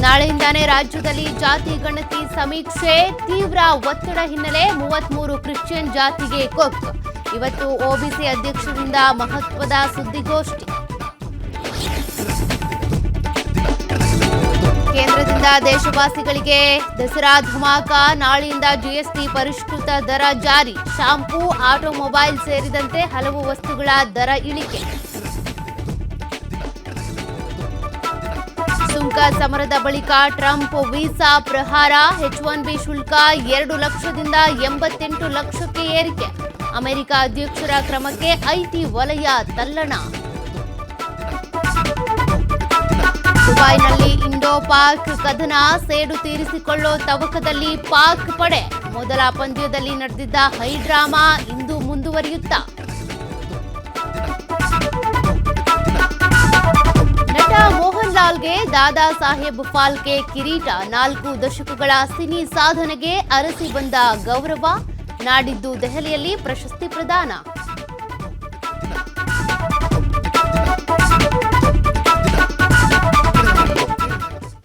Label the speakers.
Speaker 1: ನಾಳೆಯಿಂದಾನೇ ರಾಜ್ಯದಲ್ಲಿ ಜಾತಿ ಗಣತಿ ಸಮೀಕ್ಷೆ. ತೀವ್ರ ಒತ್ತಡ ಹಿನ್ನೆಲೆ 33 ಕ್ರಿಶ್ಚಿಯನ್ ಜಾತಿಗೆ ಕೊಕ್. ಇವತ್ತು ಒಬಿಸಿ ಅಧ್ಯಕ್ಷರಿಂದ ಮಹತ್ವದ ಸುದ್ದಿಗೋಷ್ಠಿ. ಕೇಂದ್ರದಿಂದ ದೇಶವಾಸಿಗಳಿಗೆ ದಸರಾ ಧಮಾಕ. ನಾಳೆಯಿಂದ ಜಿಎಸ್ಟಿ ಪರಿಷ್ಕೃತ ದರ ಜಾರಿ. ಶಾಂಪೂ, ಆಟೋಮೊಬೈಲ್ ಸೇರಿದಂತೆ ಹಲವು ವಸ್ತುಗಳ ದರ ಇಳಿಕೆ. ಸುಂಕ ಸಮರದ ಬಳಿಕ ಟ್ರಂಪ್ ವೀಸಾ ಪ್ರಹಾರ. H-1B ಶುಲ್ಕ 2 ಲಕ್ಷದಿಂದ 88 ಲಕ್ಷಕ್ಕೆ ಏರಿಕೆ. ಅಮೆರಿಕ ಅಧ್ಯಕ್ಷರ ಕ್ರಮಕ್ಕೆ ಐಟಿ ವಲಯ ತಲ್ಲಣ. ದುಬೈನಲ್ಲಿ ಇಂಡೋ ಪಾಕ್ ಕದನ. ಸೇಡು ತೀರಿಸಿಕೊಳ್ಳೋ ತವಕದಲ್ಲಿ ಪಾಕ್ ಪಡೆ. ಮೊದಲ ಪಂದ್ಯದಲ್ಲಿ ನಡೆದಿದ್ದ ಹೈಡ್ರಾಮಾ ಇಂದು ಮುಂದುವರಿಯುತ್ತಾ. ನಟ ಮೋಹನ್ ಲಾಲ್ಗೆ ದಾದಾ ಸಾಹೇಬ್ ಫಾಲ್ಕೆ ಕಿರೀಟ. 4 ದಶಕಗಳ ಸಿನಿ ಸಾಧನೆಗೆ ಅರಸಿ ಬಂದ ಗೌರವ. ನಾಡಿದ್ದು ದೆಹಲಿಯಲ್ಲಿ ಪ್ರಶಸ್ತಿ ಪ್ರದಾನ.